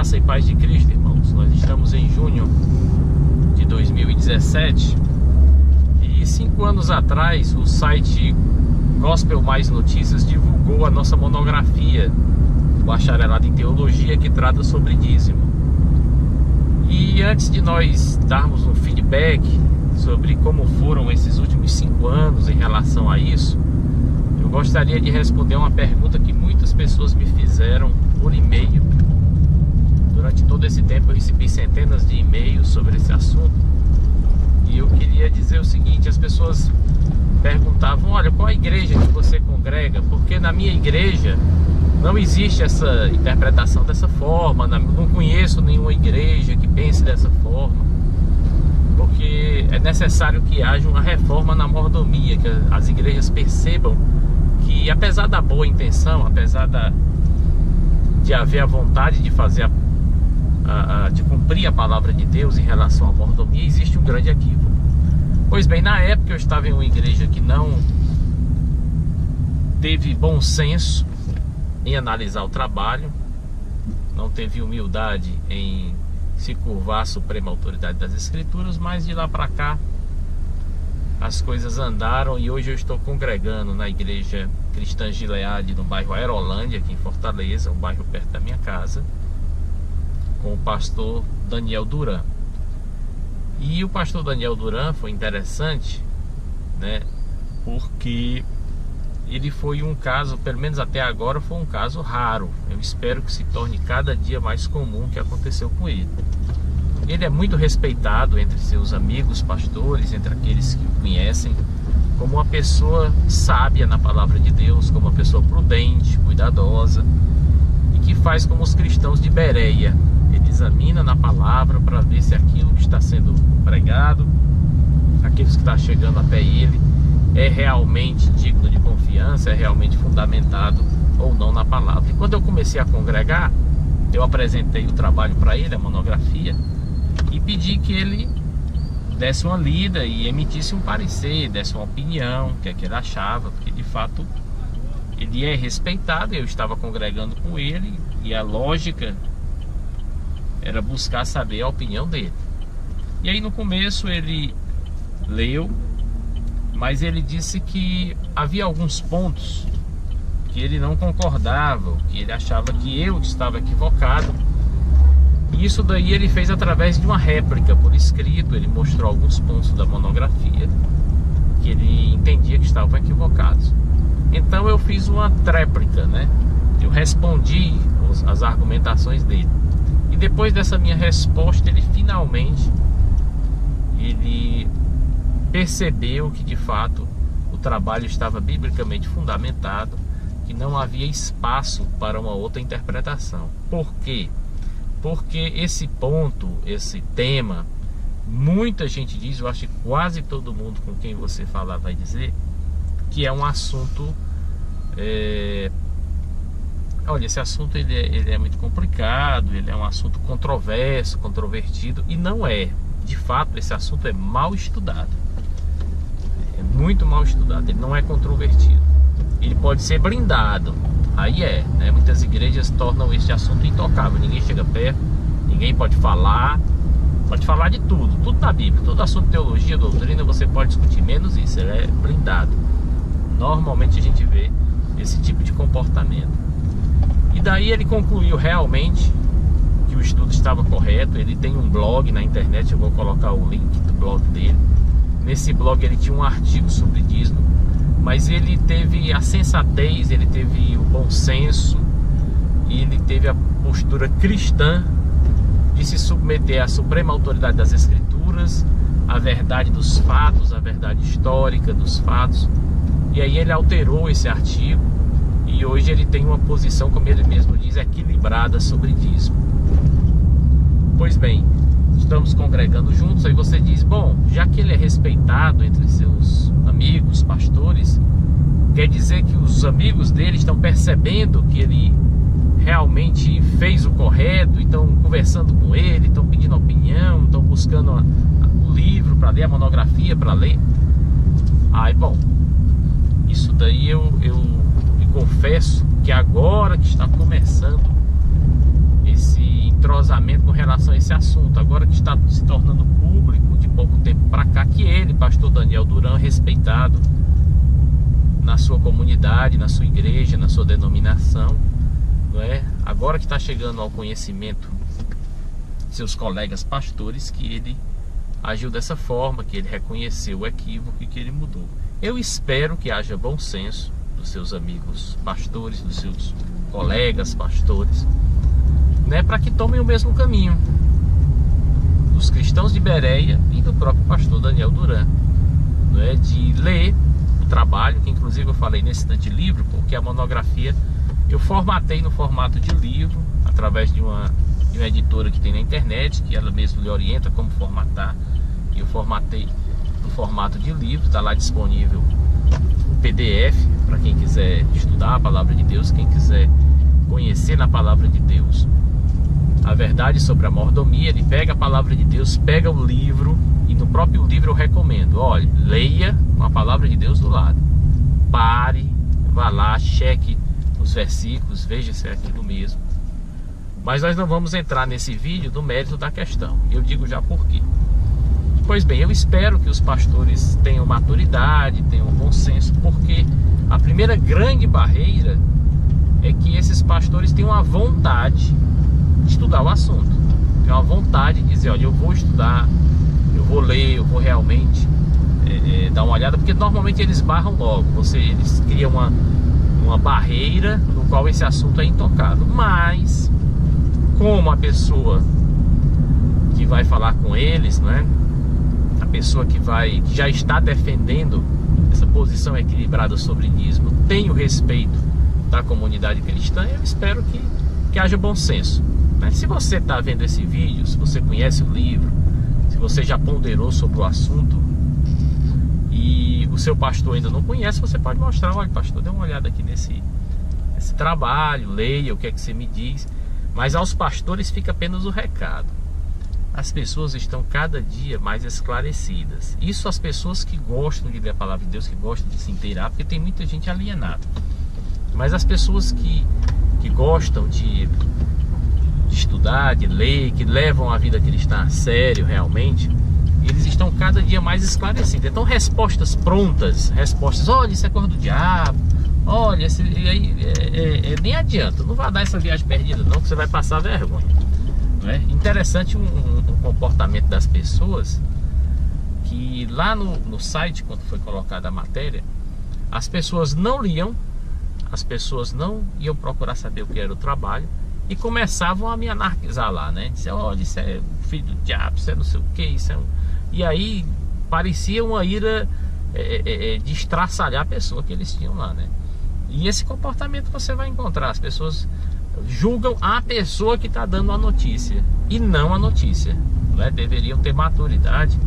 Graça e paz de Cristo, irmãos. Nós estamos em junho de 2017 e 5 anos atrás o site Gospel Mais Notícias divulgou a nossa monografia, o bacharelado em teologia, que trata sobre dízimo. E antes de nós darmos um feedback sobre como foram esses últimos 5 anos em relação a isso, eu gostaria de responder uma pergunta que muitas pessoas me fizeram por e-mail. Durante todo esse tempo eu recebi centenas de e-mails sobre esse assunto. E eu queria dizer o seguinte: as pessoas perguntavam, olha, qual a igreja que você congrega? Porque na minha igreja não existe essa interpretação dessa forma, não conheço nenhuma igreja que pense dessa forma. Porque é necessário que haja uma reforma na mordomia, que as igrejas percebam que, apesar da boa intenção, apesar de haver a vontade de fazer de cumprir a palavra de Deus em relação à mordomia, existe um grande equívoco. Pois bem, na época eu estava em uma igreja que não teve bom senso em analisar o trabalho, não teve humildade em se curvar à suprema autoridade das Escrituras, mas de lá para cá as coisas andaram e hoje eu estou congregando na igreja Cristã Gileade, no bairro Aerolândia, aqui em Fortaleza, um bairro perto da minha casa, com o pastor Daniel Duran. E o pastor Daniel Duran foi interessante, né? Porque ele foi um caso, pelo menos até agora, foi um caso raro. Eu espero que se torne cada dia mais comum o que aconteceu com ele. Ele é muito respeitado entre seus amigos pastores, entre aqueles que o conhecem, como uma pessoa sábia na palavra de Deus, como uma pessoa prudente, cuidadosa, e que faz como os cristãos de Bereia. Ele examina na palavra para ver se aquilo que está sendo pregado, aqueles que estão chegando até ele, é realmente digno de confiança, é realmente fundamentado ou não na palavra. E quando eu comecei a congregar, eu apresentei o trabalho para ele, a monografia, e pedi que ele desse uma lida e emitisse um parecer, desse uma opinião, o que é que ele achava, porque de fato ele é respeitado. Eu estava congregando com ele e a lógica era buscar saber a opinião dele. E aí no começo ele leu, mas ele disse que havia alguns pontos que ele não concordava, que ele achava que eu estava equivocado. E isso daí ele fez através de uma réplica por escrito. Ele mostrou alguns pontos da monografia que ele entendia que estavam equivocados. Então eu fiz uma tréplica, né? Eu respondi as argumentações dele. E depois dessa minha resposta, ele finalmente percebeu que de fato o trabalho estava biblicamente fundamentado, que não havia espaço para uma outra interpretação. Por quê? Porque esse ponto, esse tema, muita gente diz, eu acho que quase todo mundo com quem você falar vai dizer, que é um assunto... Olha, esse assunto ele é muito complicado, ele é um assunto controverso, controvertido, e não é. De fato, esse assunto é mal estudado. É muito mal estudado, ele não é controvertido. Ele pode ser blindado, aí né? Muitas igrejas tornam este assunto intocável, ninguém chega perto, ninguém pode falar de tudo na Bíblia, todo assunto de teologia, doutrina, você pode discutir, menos isso, ele é blindado. Normalmente a gente vê esse tipo de comportamento. E daí ele concluiu realmente que o estudo estava correto. Ele tem um blog na internet, eu vou colocar o link do blog dele. Nesse blog ele tinha um artigo sobre dízimo, mas ele teve a sensatez, ele teve o bom senso, e ele teve a postura cristã de se submeter à suprema autoridade das Escrituras, à verdade dos fatos, à verdade histórica dos fatos. E aí ele alterou esse artigo e hoje ele tem uma posição, como ele mesmo diz, equilibrada sobre dízimo. Pois bem, estamos congregando juntos. Aí você diz, bom, já que ele é respeitado entre seus amigos, pastores, quer dizer que os amigos dele estão percebendo que ele realmente fez o correto, estão conversando com ele, estão pedindo opinião, estão buscando o livro para ler, a monografia para ler. Bom, isso daí eu confesso que agora que está começando esse entrosamento com relação a esse assunto. Agora que está se tornando público de pouco tempo para cá, que ele, pastor Daniel Duran, respeitado na sua comunidade, na sua igreja, na sua denominação, não é? Agora que está chegando ao conhecimento de seus colegas pastores, que ele agiu dessa forma, que ele reconheceu o equívoco e que ele mudou. Eu espero que haja bom senso dos seus amigos pastores, dos seus colegas pastores, né, para que tomem o mesmo caminho dos cristãos de Bereia e do próprio pastor Daniel Duran, né, de ler o trabalho, que inclusive eu falei nesse instante livro, porque a monografia eu formatei no formato de livro, através de uma editora que tem na internet, que ela mesma lhe orienta como formatar, e eu formatei no formato de livro. Está lá disponível o PDF para quem quiser estudar a palavra de Deus, quem quiser conhecer na palavra de Deus a verdade sobre a mordomia. Ele pega a palavra de Deus, pega o livro, e no próprio livro eu recomendo, olha, leia com a palavra de Deus do lado, pare, vá lá, cheque os versículos, veja se é aquilo mesmo. Mas nós não vamos entrar nesse vídeo no mérito da questão, e eu digo já por quê. Pois bem, eu espero que os pastores tenham maturidade, tenham bom senso, porque a primeira grande barreira é que esses pastores tenham a vontade de estudar o assunto, tenham a vontade de dizer, olha, eu vou estudar, eu vou ler, eu vou realmente dar uma olhada, porque normalmente eles barram logo, eles criam uma barreira no qual esse assunto é intocado. Mas como a pessoa que vai falar com eles, né, a pessoa que já está defendendo essa posição equilibrada sobre dízimo, tem o respeito da comunidade cristã, eu espero que haja bom senso, né? Se você está vendo esse vídeo, se você conhece o livro, se você já ponderou sobre o assunto e o seu pastor ainda não conhece, você pode mostrar, olha pastor, dê uma olhada aqui nesse trabalho, leia o que é que você me diz. Mas aos pastores fica apenas o recado: as pessoas estão cada dia mais esclarecidas. Isso as pessoas que gostam de ler a palavra de Deus, que gostam de se inteirar, porque tem muita gente alienada. Mas as pessoas que gostam de estudar, de ler, que levam a vida cristã a sério realmente, eles estão cada dia mais esclarecidos. Então respostas prontas, respostas, olha, isso é coisa do diabo, olha, nem adianta, não vai dar essa viagem perdida não, que você vai passar vergonha, não é? Interessante um comportamento das pessoas, que lá no site, quando foi colocada a matéria, as pessoas não liam, as pessoas não iam procurar saber o que era o trabalho e começavam a me anarquizar lá, né? Dizer, olha, isso é filho do diabo, isso é não sei o que, isso é E aí parecia uma ira de estraçalhar a pessoa que eles tinham lá, né? E esse comportamento você vai encontrar. As pessoas julgam a pessoa que está dando a notícia e não a notícia, né? Deveriam ter maturidade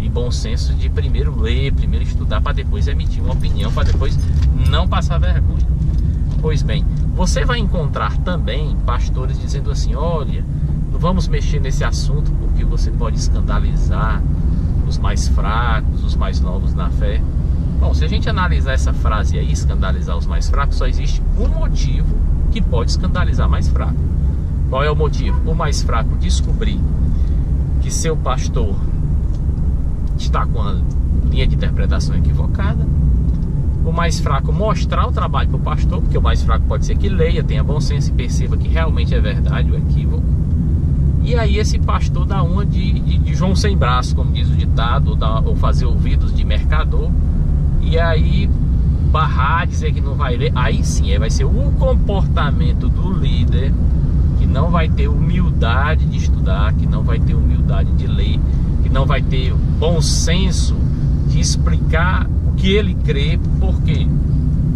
e bom senso de primeiro ler, primeiro estudar, para depois emitir uma opinião, para depois não passar vergonha. Pois bem, você vai encontrar também pastores dizendo assim, olha, não vamos mexer nesse assunto porque você pode escandalizar os mais fracos, os mais novos na fé. Bom, se a gente analisar essa frase aí, escandalizar os mais fracos, só existe um motivo que pode escandalizar mais fraco. Qual é o motivo? O mais fraco descobrir que seu pastor está com a linha de interpretação equivocada. O mais fraco mostrar o trabalho para o pastor, porque o mais fraco pode ser que leia, tenha bom senso e perceba que realmente é verdade o equívoco. E aí esse pastor dá uma de João sem braço, como diz o ditado, ou fazer ouvidos de mercador, e aí barrar, dizer que não vai ler. Aí sim, vai ser o comportamento do líder que não vai ter humildade de estudar, que não vai ter humildade de ler, que não vai ter bom senso de explicar o que ele crê. Por quê?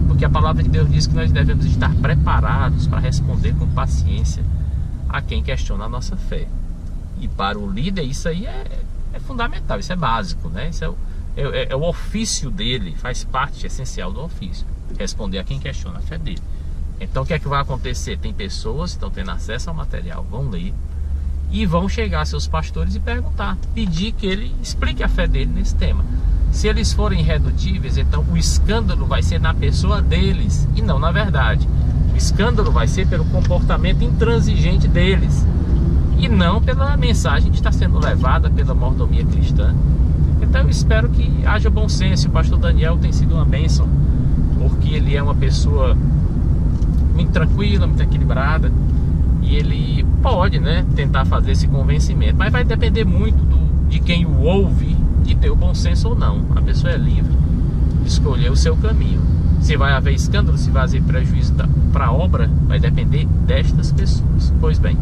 Porque a palavra de Deus diz que nós devemos estar preparados para responder com paciência a quem questiona a nossa fé. E para o líder isso aí é fundamental, isso é básico, né? Isso é o ofício dele, faz parte essencial do ofício, responder a quem questiona a fé dele. Então o que é que vai acontecer? Tem pessoas que estão tendo acesso ao material, vão ler e vão chegar a seus pastores e perguntar, pedir que ele explique a fé dele nesse tema. Se eles forem irredutíveis, então o escândalo vai ser na pessoa deles e não na verdade. O escândalo vai ser pelo comportamento intransigente deles. e não pela mensagem que está sendo levada pela mordomia cristã. Então eu espero que haja bom senso. O pastor Daniel tem sido uma bênção, porque ele é uma pessoa muito tranquila, muito equilibrada, e ele pode, né, tentar fazer esse convencimento, mas vai depender muito de quem o ouve, de ter o bom senso ou não. A pessoa é livre de escolher o seu caminho. Se vai haver escândalo, se vai haver prejuízo para a obra, vai depender destas pessoas. Pois bem,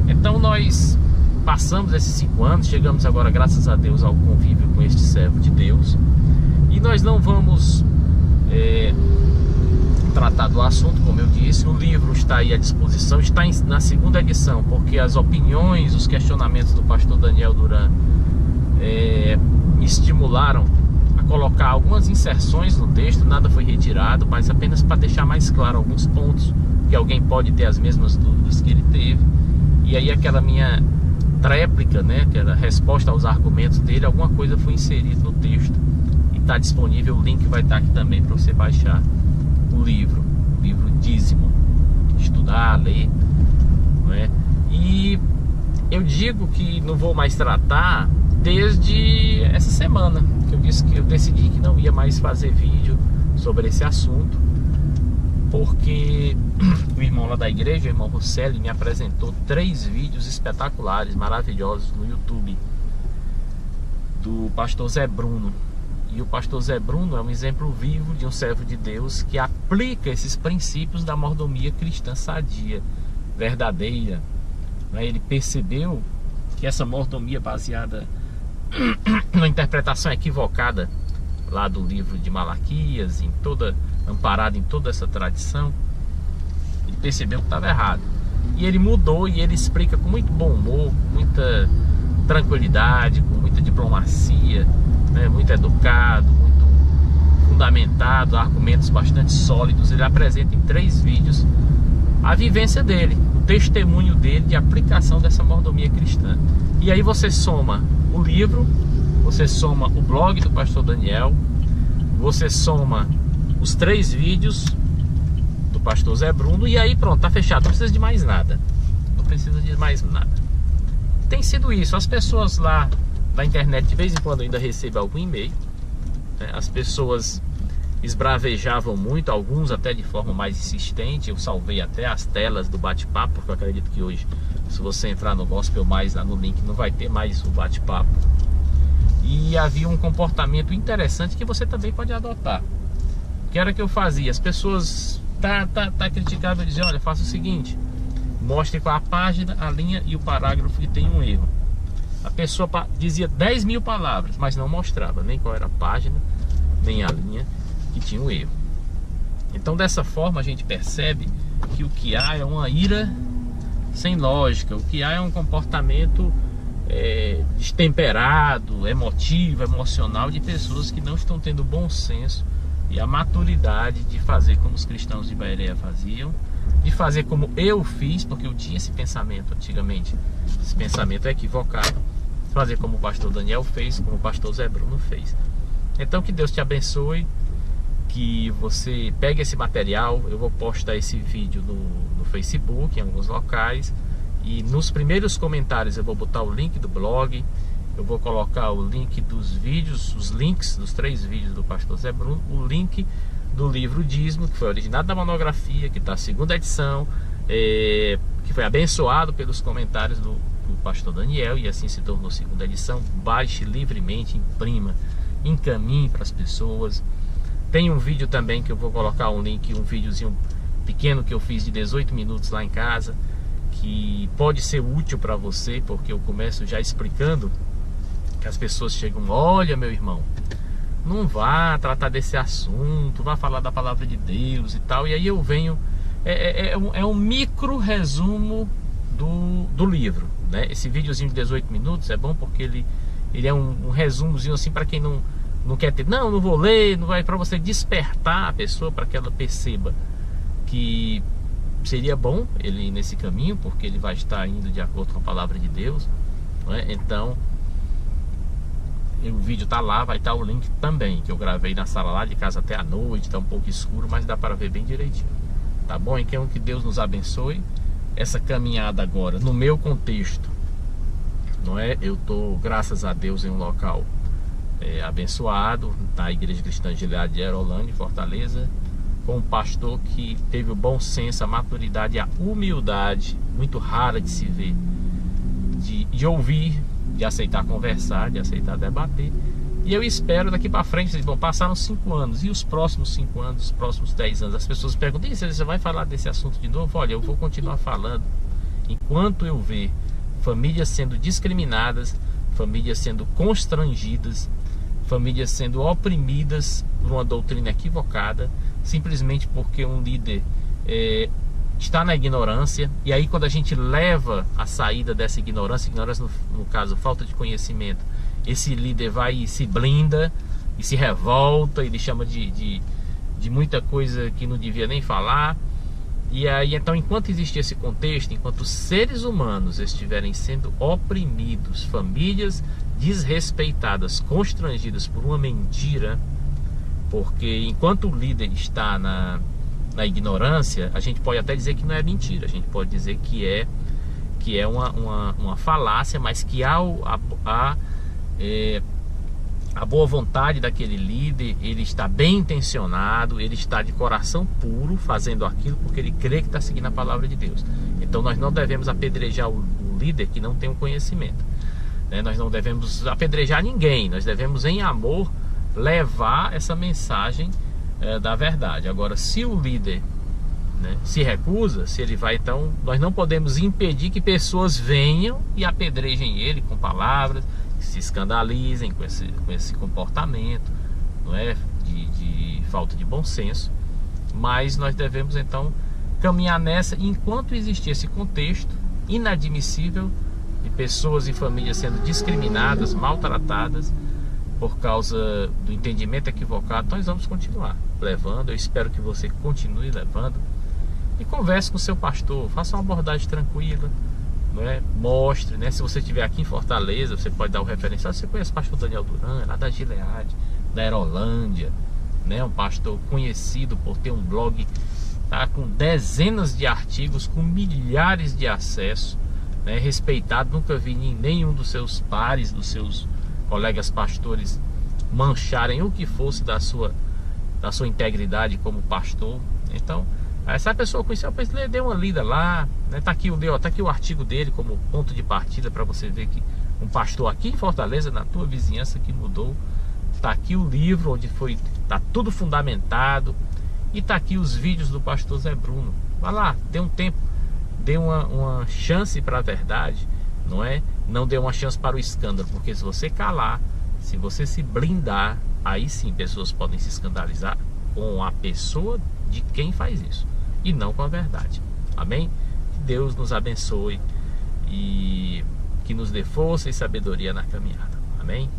então nós passamos esses 5 anos, chegamos agora, graças a Deus, ao convívio com este servo de Deus, e nós não vamos tratar do assunto, como eu disse. O livro está aí à disposição, está na 2ª edição, porque as opiniões, os questionamentos do pastor Daniel Duran me estimularam a colocar algumas inserções no texto. Nada foi retirado, mas apenas para deixar mais claro alguns pontos, que alguém pode ter as mesmas dúvidas que ele teve, e aí aquela minha tréplica, né, aquela resposta aos argumentos dele, alguma coisa foi inserida no texto, e está disponível. O link vai estar aqui também para você baixar o livro Dízimo, estudar, ler, não é? E eu digo que não vou mais tratar desde essa semana, que eu disse que eu decidi que não ia mais fazer vídeo sobre esse assunto, porque o irmão lá da igreja, o irmão Rosselli, me apresentou 3 vídeos espetaculares, maravilhosos no YouTube, do pastor Zé Bruno. E o pastor Zé Bruno é um exemplo vivo de um servo de Deus que aplica esses princípios da mordomia cristã sadia, verdadeira. Ele percebeu que essa mordomia baseada na interpretação equivocada lá do livro de Malaquias, amparado em toda essa tradição, ele percebeu que estava errado. E ele mudou, e ele explica com muito bom humor, com muita tranquilidade, com muita diplomacia, né, muito educado, muito fundamentado, argumentos bastante sólidos. Ele apresenta em 3 vídeos a vivência dele, o testemunho dele de aplicação dessa mordomia cristã. E aí você soma o livro, você soma o blog do pastor Daniel, você soma os 3 vídeos do pastor Zé Bruno, e aí pronto, tá fechado. Não precisa de mais nada. Não precisa de mais nada. Tem sido isso. As pessoas lá da internet de vez em quando ainda recebem algum e-mail, né? As pessoas esbravejavam muito, alguns até de forma mais insistente. Eu salvei até as telas do bate-papo, porque eu acredito que hoje, se você entrar no Gospel Mais, lá no link, não vai ter mais o bate-papo. E havia um comportamento interessante que você também pode adotar. Que era que eu fazia? As pessoas tá criticado, eu dizia: olha, faça o seguinte, mostre qual a página, a linha e o parágrafo que tem um erro. A pessoa dizia 10.000 palavras, mas não mostrava nem qual era a página, nem a linha que tinha um erro. Então dessa forma a gente percebe que o que há é uma ira sem lógica. O que há é um comportamento destemperado, emotivo, emocional, de pessoas que não estão tendo bom senso e a maturidade de fazer como os cristãos de Bereia faziam, de fazer como eu fiz, porque eu tinha esse pensamento antigamente. Esse pensamento é equivocado. Fazer como o pastor Daniel fez, como o pastor Zé Bruno fez. Então que Deus te abençoe, que você pegue esse material. Eu vou postar esse vídeo no Facebook, em alguns locais, e nos primeiros comentários eu vou botar o link do blog. Eu vou colocar o link dos vídeos, os links dos 3 vídeos do pastor Zé Bruno, o link do livro Dízimo, que foi originado da monografia, que está a 2ª edição, que foi abençoado pelos comentários do pastor Daniel, e assim se tornou 2ª edição. Baixe livremente, imprima, encaminhe para as pessoas. Tem um vídeo também que eu vou colocar um link, um videozinho pequeno que eu fiz de 18 minutos lá em casa, que pode ser útil para você, porque eu começo já explicando que as pessoas chegam: olha, meu irmão, não vá tratar desse assunto, vá falar da palavra de Deus e tal. E aí eu venho, é um micro resumo do livro, né? Esse videozinho de 18 minutos é bom porque ele é um resumozinho assim para quem não quer ter, não vou ler, não vai, para você despertar a pessoa para que ela perceba que seria bom ele ir nesse caminho, porque ele vai estar indo de acordo com a palavra de Deus, né? Então o vídeo tá lá, vai estar o link também, que eu gravei na sala lá de casa até a noite. Tá um pouco escuro, mas dá para ver bem direitinho, tá bom? Então que Deus nos abençoe, essa caminhada agora no meu contexto, não é? Eu tô, graças a Deus, em um local abençoado, na Igreja Cristã Agilidade de Aerolândia, em Fortaleza, com um pastor que teve o bom senso, a maturidade e a humildade, muito rara de se ver, de ouvir, de aceitar conversar, de aceitar debater. E eu espero daqui para frente, vocês vão passar uns 5 anos, e os próximos 5 anos, os próximos 10 anos, as pessoas perguntam: você vai falar desse assunto de novo? Olha, eu vou continuar falando enquanto eu ver famílias sendo discriminadas, famílias sendo constrangidas, famílias sendo oprimidas por uma doutrina equivocada, simplesmente porque um líder está na ignorância. E aí, quando a gente leva a saída dessa ignorância no caso, falta de conhecimento, esse líder vai e se blinda, e se revolta, ele chama de muita coisa que não devia nem falar. E aí, então, enquanto existe esse contexto, enquanto os seres humanos estiverem sendo oprimidos, famílias desrespeitadas, constrangidas por uma mentira, porque enquanto o líder está na ignorância, a gente pode até dizer que não é mentira, a gente pode dizer que é uma falácia, mas que há a boa vontade daquele líder, ele está bem intencionado, ele está de coração puro fazendo aquilo porque ele crê que está seguindo a palavra de Deus. Então nós não devemos apedrejar o líder que não tem o conhecimento, né? Nós não devemos apedrejar ninguém, nós devemos em amor levar essa mensagem da verdade. Agora, se o líder, né, se recusa, se ele vai, então nós não podemos impedir que pessoas venham e apedrejem ele com palavras, se escandalizem com esse comportamento, não é, de falta de bom senso. Mas nós devemos então caminhar nessa, enquanto existir esse contexto inadmissível de pessoas e famílias sendo discriminadas, maltratadas por causa do entendimento equivocado. Nós vamos continuar levando. Eu espero que você continue levando, e converse com o seu pastor, faça uma abordagem tranquila, né? Mostre, né? Se você estiver aqui em Fortaleza, você pode dar o referencial. Você conhece o pastor Daniel Duran, lá da Gileade, da Aerolândia, né? Um pastor conhecido por ter um blog, tá, com dezenas de artigos, com milhares de acessos, né? Respeitado. Nunca vi nenhum dos seus pares, dos seus colegas pastores, mancharem o que fosse da sua integridade como pastor. Então, essa pessoa conheceu, dê uma lida lá, né? Tá aqui o artigo dele como ponto de partida para você ver que um pastor aqui em Fortaleza, na tua vizinhança, que mudou. Tá aqui o livro onde tá tudo fundamentado, e tá aqui os vídeos do pastor Zé Bruno. Vai lá, dê um tempo, dê uma chance para a verdade, não é? Não dê uma chance para o escândalo, porque se você calar, se você se blindar, aí sim pessoas podem se escandalizar com a pessoa de quem faz isso, e não com a verdade. Amém? Que Deus nos abençoe e que nos dê força e sabedoria na caminhada. Amém?